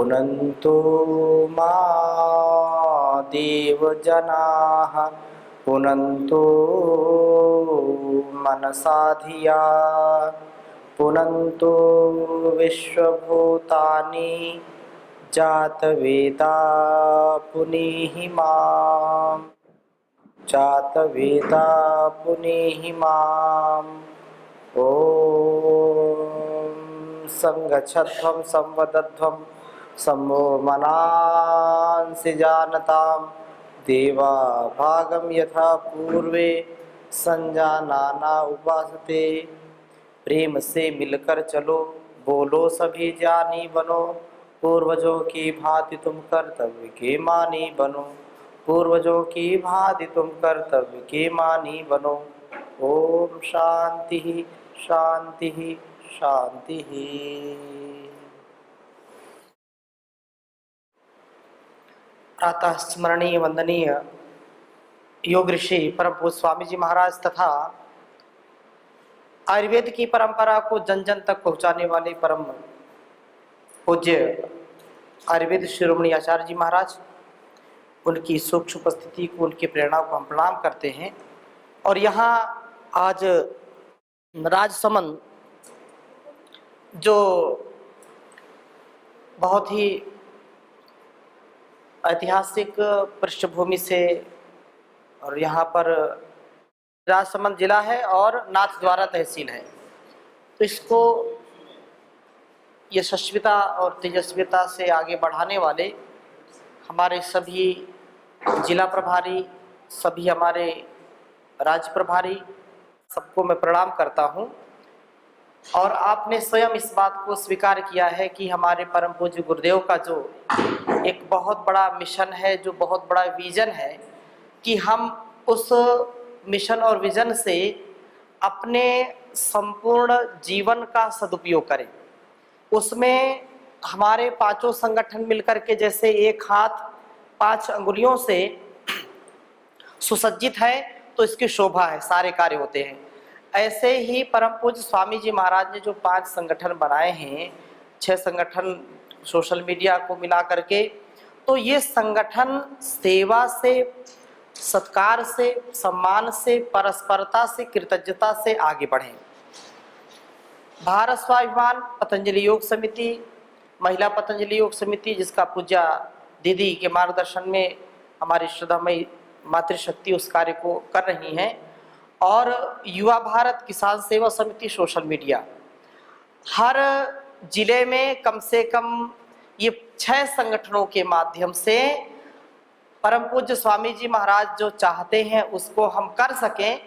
पुनन्तु मा देवजनाः पुनन्तु मनसा धिया पुनन्तु विश्वभूतानि जातवेदा पुनीहि माम् जातवेदा पुनीहि माम्। ॐ संगच्छध्वं संवदध्वं सम्मो मनांसि जानतां देवा भागं यथा पूर्वे संजानाना उपासते। प्रेम से मिलकर चलो, बोलो सभी जानी बनो, पूर्वजों की भांति तुम कर्तव्य के मानी बनो, पूर्वजों की भांति तुम कर्तव्य के मानी बनो। ओम शांति शांति शांति। प्रातः स्मरणीय वंदनीय योग ऋषि परम पूज्य स्वामी जी महाराज तथा आयुर्वेद की परंपरा को जन जन तक पहुंचाने वाले परम पूज्य आयुर्वेद शिरोमणि आचार्य जी महाराज, उनकी सूक्ष्म उपस्थिति को, उनकी प्रेरणा को हम प्रणाम करते हैं। और यहाँ आज राजसमंद जो बहुत ही ऐतिहासिक पृष्ठभूमि से, और यहाँ पर राजसमंद जिला है और नाथद्वारा तहसील है, तो इसको यशस्विता और तेजस्विता से आगे बढ़ाने वाले हमारे सभी जिला प्रभारी, सभी हमारे राज्य प्रभारी, सबको मैं प्रणाम करता हूँ। और आपने स्वयं इस बात को स्वीकार किया है कि हमारे परम पूज्य गुरुदेव का जो एक बहुत बड़ा मिशन है, जो बहुत बड़ा विजन है, कि हम उस मिशन और विजन से अपने संपूर्ण जीवन का सदुपयोग करें। उसमें हमारे पांचों संगठन मिलकर के जैसे एक हाथ 5 अंगुलियों से सुसज्जित है तो इसकी शोभा है, सारे कार्य होते हैं। ऐसे ही परम पूज्य स्वामी जी महाराज ने जो 5 संगठन बनाए हैं, 6 संगठन सोशल मीडिया को मिला करके, तो ये संगठन सेवा से, सत्कार से, सम्मान से, परस्परता से, कृतज्ञता से आगे बढ़े। भारत स्वाभिमान पतंजलि योग समिति, महिला पतंजलि योग समिति, जिसका पूज्या दीदी के मार्गदर्शन में हमारी श्रद्धामयी मातृशक्ति उस कार्य को कर रही हैं, और युवा भारत किसान सेवा समिति सोशल मीडिया, हर जिले में कम से कम ये 6 संगठनों के माध्यम से परम पूज्य स्वामी जी महाराज जो चाहते हैं उसको हम कर सकें।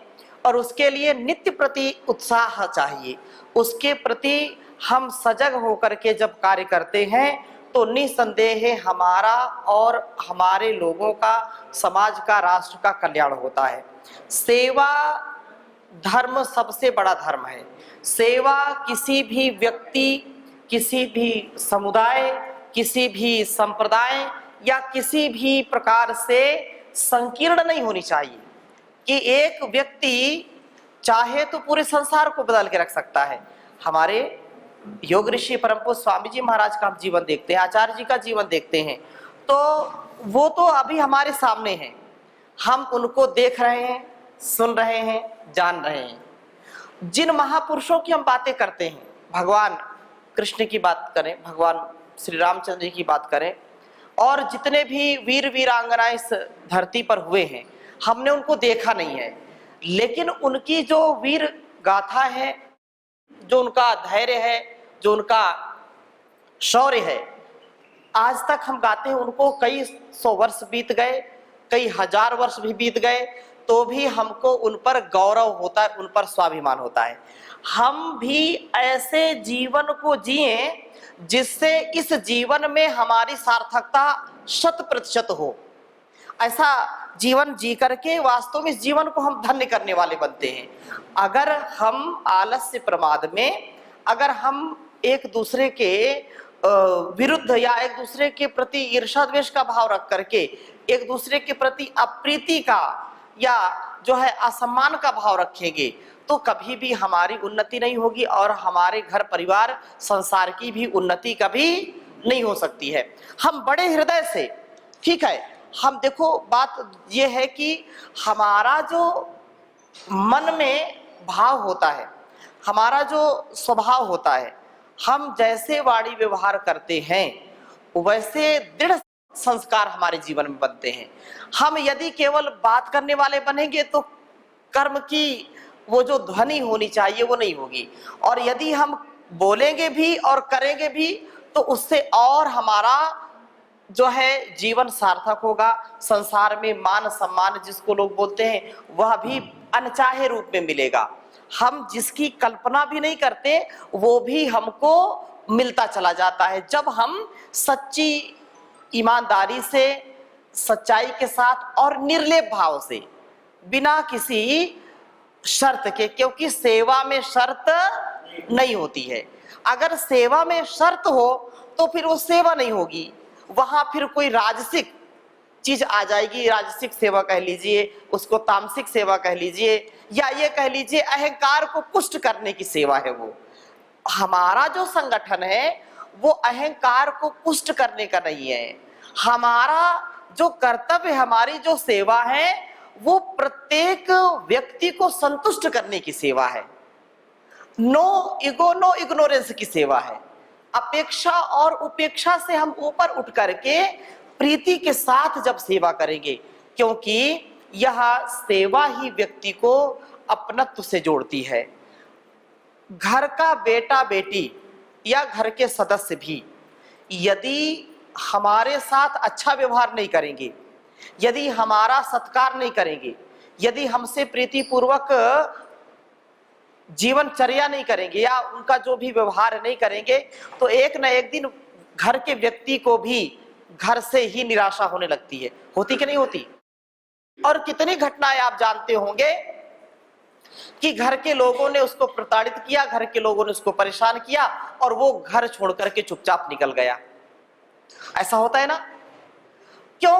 और उसके लिए नित्य प्रति उत्साह चाहिए, उसके प्रति हम सजग होकर के जब कार्य करते हैं तो निसंदेह हमारा और हमारे लोगों का, समाज का, राष्ट्र का कल्याण होता है। सेवा धर्म सबसे बड़ा धर्म है। सेवा किसी भी व्यक्ति, किसी भी समुदाय, किसी भी संप्रदाय या किसी भी प्रकार से संकीर्ण नहीं होनी चाहिए कि एक व्यक्ति चाहे तो पूरे संसार को बदल के रख सकता है। हमारे योग ऋषि परम पूज्य स्वामी जी महाराज का हम जीवन देखते हैं, आचार्य जी का जीवन देखते हैं, तो वो तो अभी हमारे सामने हैं, हम उनको देख रहे हैं, सुन रहे हैं, जान रहे हैं। जिन महापुरुषों की हम बातें करते हैं, भगवान कृष्ण की बात करें, भगवान श्री रामचंद्र जी की बात करें, और जितने भी वीर वीरांगनाएं इस धरती पर हुए हैं, हमने उनको देखा नहीं है, लेकिन उनकी जो वीर गाथा है, जो उनका धैर्य है, जो उनका शौर्य है, आज तक हम गाते हैं। उनको कई 100 वर्ष बीत गए, कई 1000 वर्ष भी बीत गए, तो भी हमको उन पर गौरव होता है, उन पर स्वाभिमान होता है। हम भी ऐसे जीवन को जिएं जिससे इस जीवन में हमारी सार्थकता 100% हो। ऐसा जीवन जी करके वास्तव में इस जीवन को हम धन्य करने वाले बनते हैं। अगर हम आलस्य प्रमाद में, अगर हम एक दूसरे के विरुद्ध या एक दूसरे के प्रति ईर्ष्या द्वेष का भाव रख करके एक दूसरे के प्रति अप्रीति का या जो है असम्मान का भाव रखेंगे तो कभी भी हमारी उन्नति नहीं होगी और हमारे घर परिवार संसार की भी उन्नति कभी नहीं हो सकती है। हम बड़े हृदय से, ठीक है, हम देखो बात ये है कि हमारा जो मन में भाव होता है, हमारा जो स्वभाव होता है, हम जैसे वाणी व्यवहार करते हैं वैसे दृढ़ संस्कार हमारे जीवन में बनते हैं। हम यदि केवल बात करने वाले बनेंगे तो कर्म की वो जो ध्वनि होनी चाहिए वो नहीं होगी, और यदि हम बोलेंगे भी और करेंगे भी तो उससे और हमारा जो है जीवन सार्थक होगा। संसार में मान सम्मान जिसको लोग बोलते हैं वह भी अनचाहे रूप में मिलेगा। हम जिसकी कल्पना भी नहीं करते वो भी हमको मिलता चला जाता है जब हम सच्ची ईमानदारी से, सच्चाई के साथ और निर्लेप भाव से, बिना किसी शर्त के, क्योंकि सेवा में शर्त नहीं होती है। अगर सेवा में शर्त हो तो फिर वो सेवा नहीं होगी, वहां फिर कोई राजसिक चीज आ जाएगी। राजसिक सेवा कह लीजिए, उसको तामसिक सेवा कह लीजिए, या ये कह लीजिए अहंकार को पुष्ट करने की सेवा है। वो हमारा जो संगठन है वो अहंकार को पुष्ट करने का नहीं है। हमारा जो कर्तव्य, हमारी जो सेवा है वो प्रत्येक व्यक्ति को संतुष्ट करने की सेवा है। नो ईगो नो इग्नोरेंस की सेवा है। अपेक्षा और उपेक्षा से हम ऊपर उठ करके प्रीति के साथ जब सेवा करेंगे, क्योंकि यह सेवा ही व्यक्ति को अपनत्व से जोड़ती है। घर का बेटा बेटी या घर के सदस्य भी यदि हमारे साथ अच्छा व्यवहार नहीं करेंगे, यदि हमारा सत्कार नहीं करेंगे, यदि हमसे प्रीतिपूर्वक जीवनचर्या नहीं करेंगे या उनका जो भी व्यवहार नहीं करेंगे, तो एक न एक दिन घर के व्यक्ति को भी घर से ही निराशा होने लगती है। होती कि नहीं होती? और कितनी घटनाएं आप जानते होंगे कि घर के लोगों ने उसको प्रताड़ित किया, घर के लोगों ने उसको परेशान किया और वो घर छोड़ करके चुपचाप निकल गया। ऐसा होता है ना? क्यों?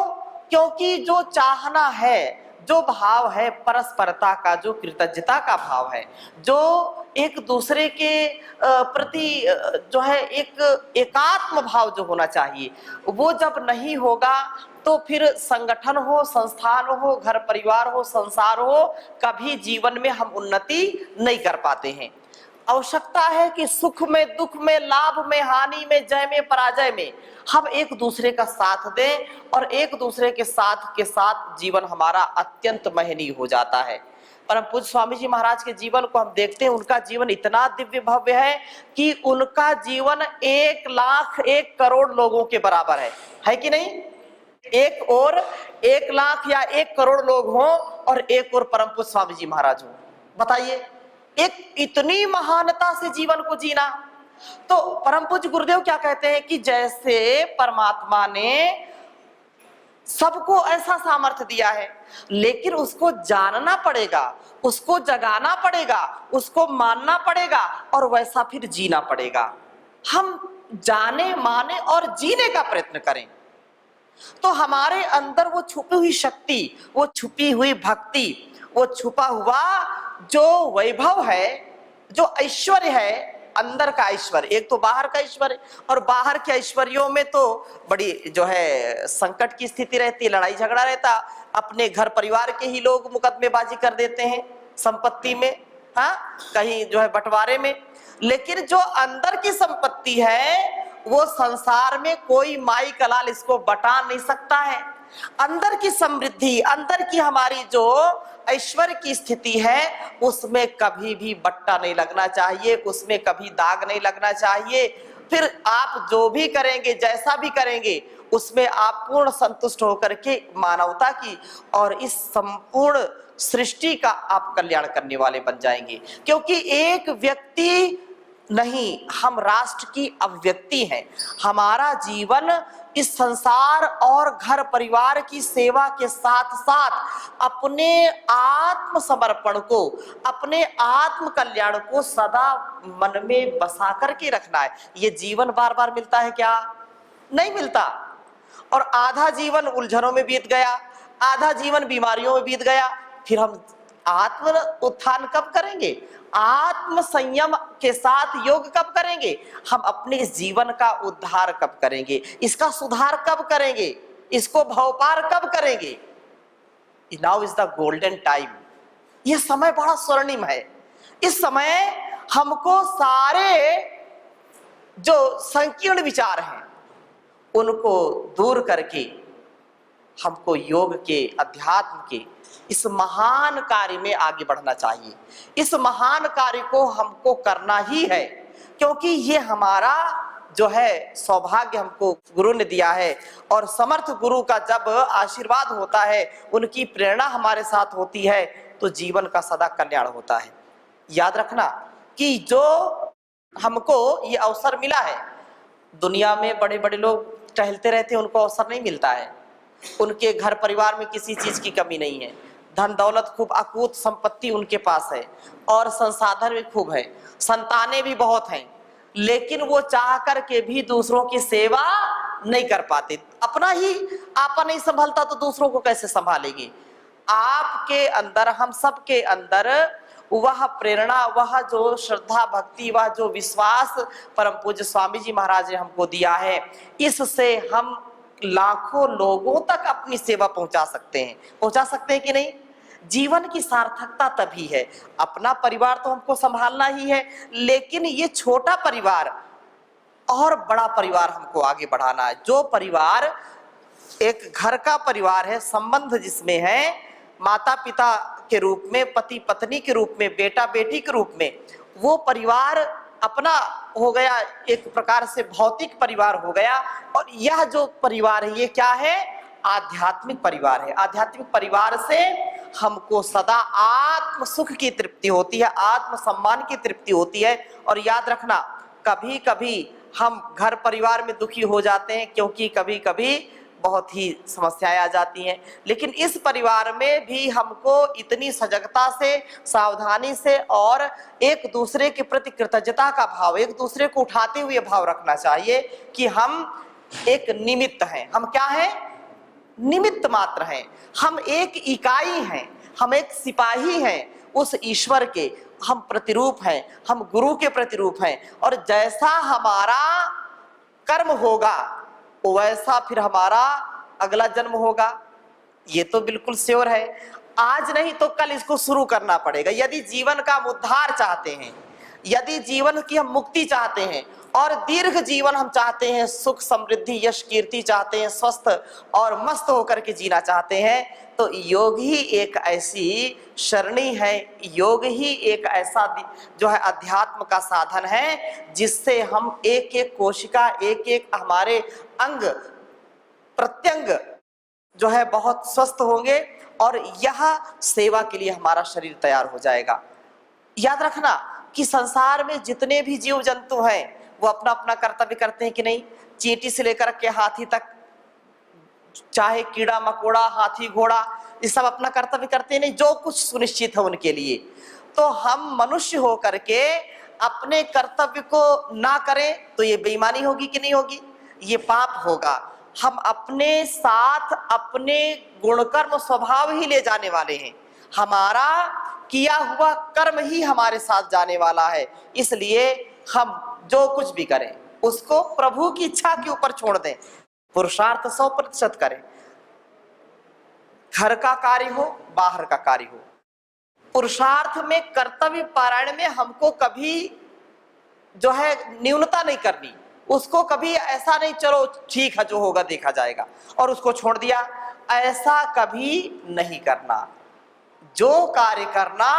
क्योंकि जो चाहना है, जो भाव है परस्परता का, जो कृतज्ञता का भाव है, जो एक दूसरे के प्रति जो है एक एकात्म भाव जो होना चाहिए, वो जब नहीं होगा तो फिर संगठन हो, संस्थान हो, घर परिवार हो, संसार हो, कभी जीवन में हम उन्नति नहीं कर पाते हैं। आवश्यकता है कि सुख में, दुख में, लाभ में, हानि में, जय में, पराजय में हम एक दूसरे का साथ दें, और एक दूसरे के साथ जीवन हमारा अत्यंत महनीय हो जाता है। परम पूज्य स्वामी जी महाराज के जीवन को हम देखते हैं, उनका जीवन इतना दिव्य भव्य है कि उनका जीवन 1,00,000 लोगों के बराबर है कि नहीं? एक और 1,00,000 या 1,00,000 लोग हों और एक और परम पूज्य स्वामी जी महाराज हों, बताइए एक इतनी महानता से जीवन को जीना। तो परम पूज्य गुरुदेव क्या कहते हैं कि जैसे परमात्मा ने सबको ऐसा सामर्थ्य दिया है, लेकिन उसको जानना पड़ेगा, उसको जगाना पड़ेगा, उसको मानना पड़ेगा और वैसा फिर जीना पड़ेगा। हम जाने, माने और जीने का प्रयत्न करें तो हमारे अंदर वो छुपी हुई शक्ति, वो छुपी हुई भक्ति, वो छुपा हुआ जो वैभव है, जो ऐश्वर्य है, अंदर का ऐश्वर्य, एक तो बाहर का ऐश्वर्य, और बाहर के ऐश्वर्यों में तो बड़ी जो है संकट की स्थिति रहती है, लड़ाई झगड़ा रहता, अपने घर परिवार के ही लोग मुकदमेबाजी कर देते हैं संपत्ति में, हाँ, कहीं जो है बंटवारे में। लेकिन जो अंदर की संपत्ति है वो संसार में कोई माई कलाल इसको बटा नहीं सकता है। अंदर की समृद्धि, अंदर की हमारी जो ऐश्वर्य की स्थिति है उसमें कभी भी बट्टा नहीं लगना चाहिए, उसमें कभी दाग नहीं लगना चाहिए। फिर आप जो भी करेंगे, जैसा भी करेंगे, उसमें आप पूर्ण संतुष्ट होकर के मानवता की और इस संपूर्ण सृष्टि का आप कल्याण करने वाले बन जाएंगे। क्योंकि एक व्यक्ति नहीं, हम राष्ट्र की अभिव्यक्ति हैं। हमारा जीवन इस संसार और घर परिवार की सेवा के साथ साथ अपने आत्म समर्पण को, अपने आत्म कल्याण को सदा मन में बसा करके रखना है। ये जीवन बार बार मिलता है क्या? नहीं मिलता। और आधा जीवन उलझनों में बीत गया, आधा जीवन बीमारियों में बीत गया, फिर हम आत्म उत्थान कब करेंगे? आत्म संयम के साथ योग कब करेंगे? हम अपने इस जीवन का उद्धार कब करेंगे? इसका सुधार कब करेंगे? इसको भवपार कब करेंगे? Now is the golden time. यह समय बड़ा स्वर्णिम है। इस समय हमको सारे जो संकीर्ण विचार हैं उनको दूर करके हमको योग के, अध्यात्म के इस महान कार्य में आगे बढ़ना चाहिए। इस महान कार्य को हमको करना ही है, क्योंकि ये हमारा जो है सौभाग्य हमको गुरु ने दिया है। और समर्थ गुरु का जब आशीर्वाद होता है, उनकी प्रेरणा हमारे साथ होती है, तो जीवन का सदा कल्याण होता है। याद रखना कि जो हमको ये अवसर मिला है, दुनिया में बड़े बड़े लोग टहलते रहते हैं, उनको अवसर नहीं मिलता है। उनके घर परिवार में किसी चीज की कमी नहीं है, धन दौलत खूब, अकूत संपत्ति उनके पास है और संसाधन भी खूब है, संतानें भी बहुत हैं, लेकिन वो चाह करके भी दूसरों की सेवा नहीं कर पाते। अपना ही आपा नहीं संभालता तो दूसरों को कैसे संभालेंगे? आपके अंदर, हम सब के अंदर वह प्रेरणा, वह जो श्रद्धा भक्ति, वह जो विश्वास परम पूज्य स्वामी जी महाराज ने हमको दिया है, इससे हम लाखों लोगों तक अपनी सेवा पहुंचा सकते हैं कि नहीं? जीवन की सार्थकता तभी है। अपना परिवार तो हमको संभालना ही है, लेकिन ये छोटा परिवार और बड़ा परिवार हमको आगे बढ़ाना है। जो परिवार एक घर का परिवार है, संबंध जिसमें है माता पिता के रूप में, पति पत्नी के रूप में, बेटा बेटी के रूप में, वो परिवार अपना हो गया, एक प्रकार से भौतिक परिवार हो गया। और यह जो परिवार है, ये क्या है? आध्यात्मिक परिवार है। आध्यात्मिक परिवार से हमको सदा आत्म सुख की तृप्ति होती है, आत्म सम्मान की तृप्ति होती है। और याद रखना, कभी कभी हम घर परिवार में दुखी हो जाते हैं, क्योंकि कभी कभी बहुत ही समस्याएं आ जाती हैं, लेकिन इस परिवार में भी हमको इतनी सजगता से, सावधानी से और एक दूसरे के प्रति कृतज्ञता का भाव, एक दूसरे को उठाते हुए भाव रखना चाहिए कि हम एक निमित्त हैं। हम क्या हैं? निमित्त मात्र हैं। हम एक इकाई हैं, हम एक सिपाही हैं उस ईश्वर के, हम प्रतिरूप हैं, हम गुरु के प्रतिरूप हैं। और जैसा हमारा कर्म होगा वैसा फिर हमारा अगला जन्म होगा, ये तो बिल्कुल श्योर है। आज नहीं तो कल इसको शुरू करना पड़ेगा। यदि जीवन का उद्धार चाहते हैं, यदि जीवन की हम मुक्ति चाहते हैं और दीर्घ जीवन हम चाहते हैं, सुख समृद्धि यश कीर्ति चाहते हैं, स्वस्थ और मस्त होकर के जीना चाहते हैं, तो योग ही एक ऐसी शरणी है, योग ही एक ऐसा जो है अध्यात्म का साधन है, जिससे हम एक एक कोशिका, एक एक हमारे अंग प्रत्यंग जो है बहुत स्वस्थ होंगे और यह सेवा के लिए हमारा शरीर तैयार हो जाएगा। याद रखना कि संसार में जितने भी जीव जंतु हैं वो अपना अपना कर्तव्य करते हैं कि नहीं? चींटी से लेकर के हाथी तक, चाहे कीड़ा मकोड़ा, हाथी घोड़ा, ये सब अपना कर्तव्य करते हैं नहीं? जो कुछ सुनिश्चित है उनके लिए। तो हम मनुष्य हो करके अपने कर्तव्य को ना करें तो ये बेईमानी होगी कि नहीं होगी? ये पाप होगा। हम अपने साथ अपने गुणकर्म स्वभाव ही ले जाने वाले हैं, हमारा किया हुआ कर्म ही हमारे साथ जाने वाला है। इसलिए हम जो कुछ भी करें उसको प्रभु की इच्छा के ऊपर छोड़ दें, पुरुषार्थ 100% करें। घर का कार्य हो, बाहर का कार्य हो, पुरुषार्थ में, कर्तव्य पारायण में हमको कभी जो है न्यूनता नहीं करनी। उसको कभी ऐसा नहीं चलो ठीक है जो होगा देखा जाएगा और उसको छोड़ दिया, ऐसा कभी नहीं करना। जो कार्य करना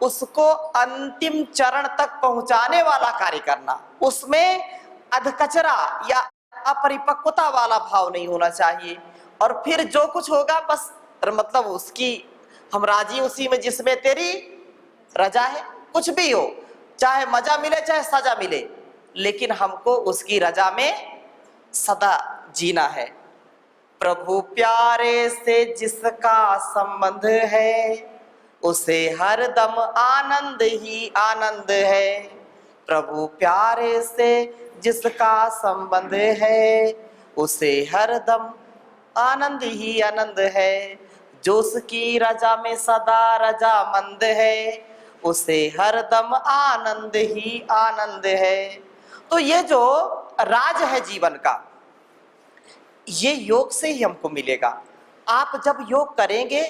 उसको अंतिम चरण तक पहुंचाने वाला कार्य करना, उसमें अधकचरा या अपरिपक्वता वाला भाव नहीं होना चाहिए। और फिर जो कुछ होगा बस मतलब उसकी हम राजी उसी में जिसमें तेरी रजा है। कुछ भी हो, चाहे मजा मिले चाहे सजा मिले, लेकिन हमको उसकी रजा में सदा जीना है। प्रभु प्यारे से जिसका संबंध है उसे हर दम आनंद ही आनंद है। प्रभु प्यारे से जिसका संबंध है उसे हर दम आनंद ही आनंद है। जो उसकी रजा में सदा रजामंद है उसे हरदम आनंद ही आनंद है। तो ये जो राज है जीवन का, ये योग से ही हमको मिलेगा। आप जब योग करेंगे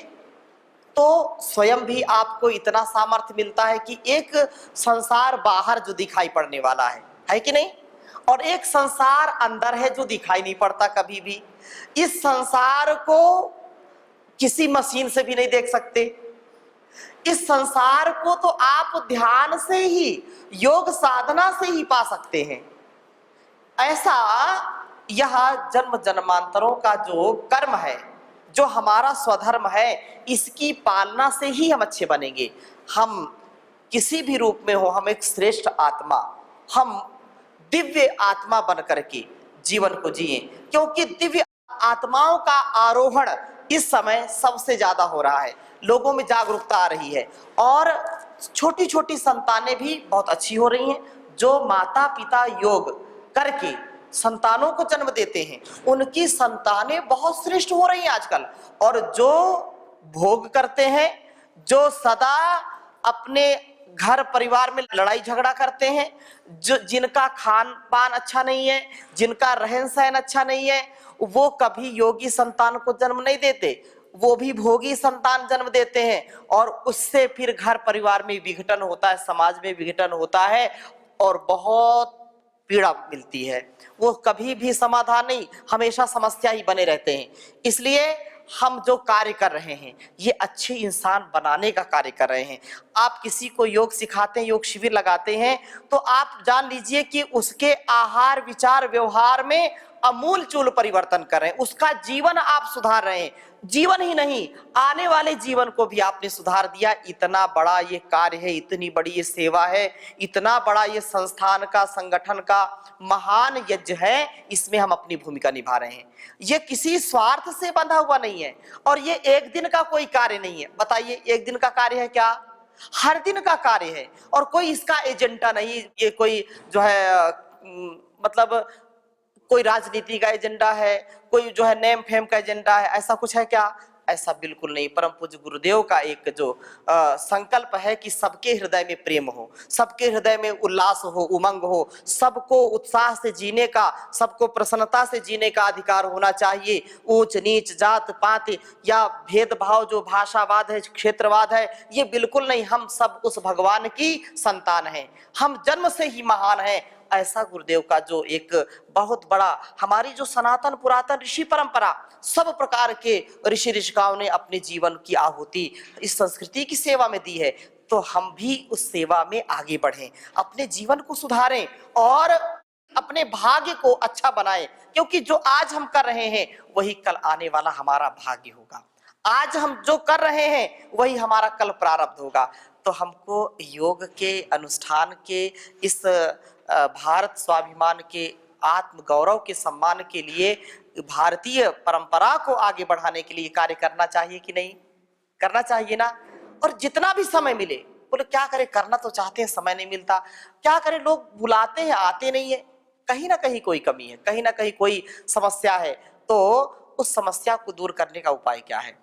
तो स्वयं भी आपको इतना सामर्थ्य मिलता है कि एक संसार बाहर जो दिखाई पड़ने वाला है कि नहीं, और एक संसार अंदर है जो दिखाई नहीं पड़ता कभी भी। इस संसार को किसी मशीन से भी नहीं देख सकते। इस संसार को तो आप ध्यान से ही, योग साधना से ही पा सकते हैं। ऐसा यह जन्म जन्मांतरों का जो कर्म है, जो हमारा स्वधर्म है, इसकी पालना से ही हम अच्छे बनेंगे। हम किसी भी रूप में हो, हम एक श्रेष्ठ आत्मा, हम दिव्य आत्मा बन करके जीवन को जिए, क्योंकि दिव्य आत्माओं का आरोहण इस समय सबसे ज्यादा हो रहा है। लोगों में जागरूकता आ रही है और छोटी छोटी संतानें भी बहुत अच्छी हो रही हैं। जो माता पिता योग करके संतानों को जन्म देते हैं, उनकी संतानें बहुत श्रेष्ठ हो रही हैं आजकल। और जो भोग करते हैं, जो सदा अपने घर परिवार में लड़ाई झगड़ा करते हैं, जो जिनका खान पान अच्छा नहीं है, जिनका रहन सहन अच्छा नहीं है, वो कभी योगी संतान को जन्म नहीं देते, वो भी भोगी संतान जन्म देते हैं। और उससे फिर घर परिवार में विघटन होता है, समाज में विघटन होता है और बहुत पीड़ा मिलती है। वो कभी भी समाधान नहीं, हमेशा समस्या ही बने रहते हैं। इसलिए हम जो कार्य कर रहे हैं, ये अच्छे इंसान बनाने का कार्य कर रहे हैं। आप किसी को योग सिखाते हैं, योग शिविर लगाते हैं, तो आप जान लीजिए कि उसके आहार विचार व्यवहार में अमूलचूल परिवर्तन कर रहे हैं, उसका जीवन आप सुधार रहे हैं। जीवन ही नहीं, आने वाले जीवन को भी आपने सुधार दिया। इतना बड़ा ये कार्य है, इतनी बड़ी ये सेवा है, इतना बड़ा ये संस्थान का, संगठन का महान यज्ञ है, इसमें हम अपनी भूमिका निभा रहे हैं। ये किसी स्वार्थ से बंधा हुआ नहीं है और ये एक दिन का कोई कार्य नहीं है। बताइए, एक दिन का कार्य है क्या? हर दिन का कार्य है। और कोई इसका एजेंडा नहीं, ये कोई जो है मतलब कोई राजनीति का एजेंडा है, कोई जो है नेम फेम का एजेंडा है, ऐसा कुछ है क्या? ऐसा बिल्कुल नहीं। परम पूज्य गुरुदेव का एक जो संकल्प है कि सबके हृदय में प्रेम हो, सबके हृदय में उल्लास हो, उमंग हो, सबको उत्साह से जीने का, सबको प्रसन्नता से जीने का अधिकार होना चाहिए। ऊंच नीच, जात पात या भेदभाव, जो भाषावाद है, क्षेत्रवाद है, ये बिल्कुल नहीं। हम सब उस भगवान की संतान हैं, हम जन्म से ही महान हैं। ऐसा गुरुदेव का जो एक बहुत बड़ा, हमारी जो सनातन पुरातन ऋषि परंपरा, सब प्रकार के ऋषि ऋषिकाओं ने अपने जीवन की आहुति इस संस्कृति की सेवा में दी है। तो हम भी उस सेवा में आगे बढ़ें, अपने जीवन को सुधारें और अपने भाग्य को अच्छा बनाएं, क्योंकि जो आज हम कर रहे हैं वही कल आने वाला हमारा भाग्य होगा। आज हम जो कर रहे हैं वही हमारा कल प्रारब्ध होगा। तो हमको योग के अनुष्ठान के, इस भारत स्वाभिमान के, आत्म गौरव के सम्मान के लिए, भारतीय परंपरा को आगे बढ़ाने के लिए कार्य करना चाहिए कि नहीं? करना चाहिए ना। और जितना भी समय मिले, बोले क्या करें, करना तो चाहते हैं, समय नहीं मिलता, क्या करें, लोग बुलाते हैं, आते नहीं है। कहीं ना कहीं कोई कमी है, कहीं ना कहीं कोई समस्या है। तो उस समस्या को दूर करने का उपाय क्या है?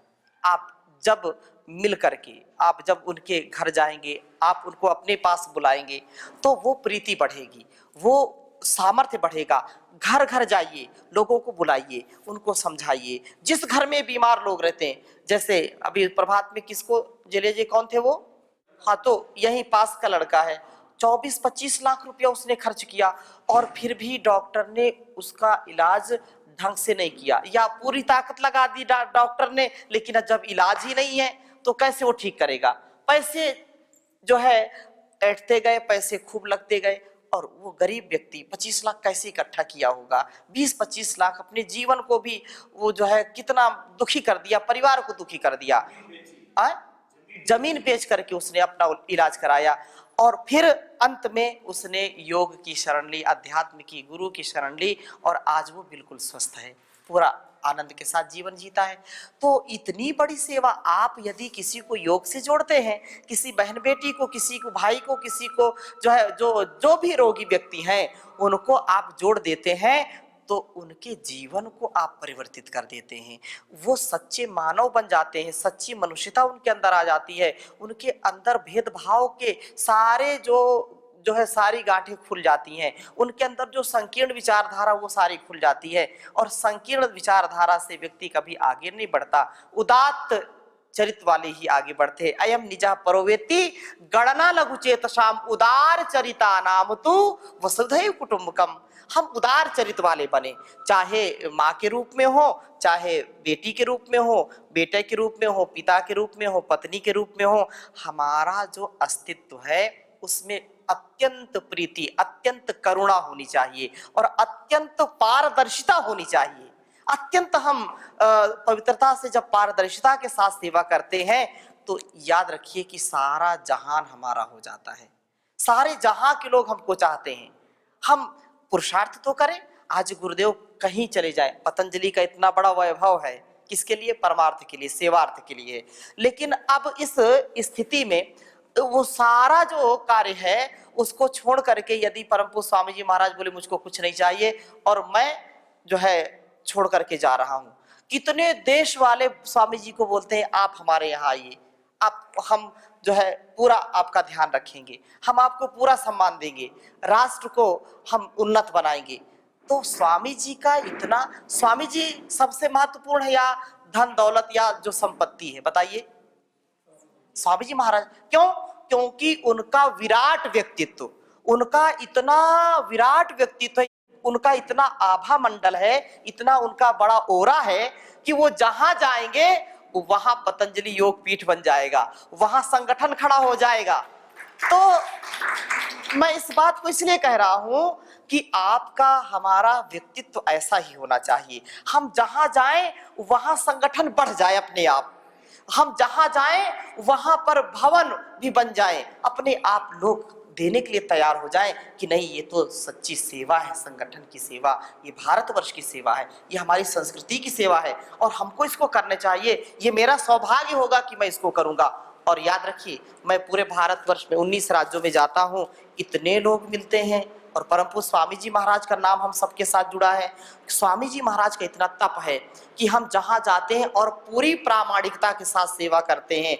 आप जब मिल करके, आप जब उनके घर जाएंगे, आप उनको अपने पास बुलाएंगे, तो वो प्रीति बढ़ेगी, वो सामर्थ्य बढ़ेगा। घर घर जाइए, लोगों को बुलाइए, उनको समझाइए। जिस घर में बीमार लोग रहते हैं, जैसे अभी प्रभात में किसको जलेजे, कौन थे वो? हाँ, तो यही पास का लड़का है, 24-25 लाख रुपया उसने खर्च किया और फिर भी डॉक्टर ने उसका इलाज ढंग से नहीं किया, या पूरी ताकत लगा दी डॉक्टर ने, लेकिन जब इलाज ही नहीं है तो कैसे वो ठीक करेगा? पैसे जो है ऐंठते गए, पैसे खूब लगते गए, और वो गरीब व्यक्ति 25 लाख कैसे इकट्ठा किया होगा? 20-25 लाख अपने जीवन को भी वो जो है कितना दुखी कर दिया, परिवार को दुखी कर दिया। जमीन बेच करके उसने अपना इलाज कराया और फिर अंत में उसने योग की शरण ली, अध्यात्म की, गुरु की शरण ली, और आज वो बिल्कुल स्वस्थ है, पूरा आनंद के साथ जीवन जीता है। तो इतनी बड़ी सेवा आप यदि किसी को योग से जोड़ते हैं, किसी बहन बेटी को, किसी को भाई को, किसी को जो है जो भी रोगी व्यक्ति हैं, उनको आप जोड़ देते हैं, तो उनके जीवन को आप परिवर्तित कर देते हैं। वो सच्चे मानव बन जाते हैं, सच्ची मनुष्यता उनके अंदर आ जाती है, उनके अंदर भेदभाव के सारे जो है सारी गांठें खुल जाती हैं, उनके अंदर जो संकीर्ण विचारधारा वो सारी खुल जाती है, और संकीर्ण विचारधारा से व्यक्ति कभी आगे नहीं बढ़ता। उदात्त चरित्र वाले ही आगे बढ़ते। अयम निजा परोवेति गणना लघु चेतसाम उदार चरिता नाम तु वसुधैव कुटुंबकम। हम उदार चरित्र वाले बने, चाहे माँ के रूप में हो, चाहे बेटी के रूप में हो, बेटे के रूप में हो, पिता के रूप में हो, पत्नी के रूप में हो। हमारा जो अस्तित्व है उसमें अत्यंत प्रीति, अत्यंत करुणा होनी चाहिए और अत्यंत पारदर्शिता होनी चाहिए। अत्यंत हम पवित्रता से जब पारदर्शिता के साथ सेवा करते हैं तो याद रखिए कि सारा जहान हमारा हो जाता है, सारे जहां के लोग हमको चाहते हैं। हम पुरुषार्थ तो करें, आज गुरुदेव कहीं चले जाए, पतंजलि का इतना बड़ा वैभव है, किसके लिए? परमार्थ के लिए, सेवार्थ के लिए। लेकिन अब इस स्थिति में वो सारा जो कार्य है उसको छोड़ करके यदि परम पूज्य स्वामी जी महाराज बोले मुझको कुछ नहीं चाहिए और मैं जो है छोड़ करके जा रहा हूं, कितने देश वाले स्वामी जी को बोलते हैं आप हमारे यहाँ आइए, आप हम जो है पूरा आपका ध्यान रखेंगे, हम आपको पूरा सम्मान देंगे, राष्ट्र को हम उन्नत बनाएंगे। तो स्वामी जी का इतना, स्वामी जी सबसे महत्वपूर्ण है या धन दौलत या जो संपत्ति है? बताइए। स्वामी जी महाराज क्यों? क्योंकि उनका विराट व्यक्तित्व, उनका इतना विराट व्यक्तित्व है, उनका इतना आभा मंडल है, इतना उनका बड़ा ओरा है कि वो जहां जाएंगे वहां पतंजलि योग पीठ बन जाएगा, वहां संगठन खड़ा हो जाएगा। तो मैं इस बात को इसलिए कह रहा हूं कि आपका हमारा व्यक्तित्व ऐसा ही होना चाहिए। हम जहां जाएं वहां संगठन बढ़ जाए अपने आप, हम जहां जाएं वहां पर भवन भी बन जाए, अपने आप लोग देने के लिए तैयार हो जाएं कि नहीं ये तो सच्ची सेवा है, संगठन की सेवा, ये भारतवर्ष की सेवा है, ये हमारी संस्कृति की सेवा है और हमको इसको करने चाहिए, ये मेरा सौभाग्य होगा कि मैं इसको करूंगा। और याद रखिए मैं पूरे भारतवर्ष में 19 राज्यों में जाता हूं, इतने लोग मिलते हैं और परम पूज्य स्वामी जी महाराज का नाम हम सबके साथ जुड़ा है। स्वामी जी महाराज का इतना तप है कि हम जहां जाते हैं और पूरी प्रामाणिकता के साथ सेवा करते हैं।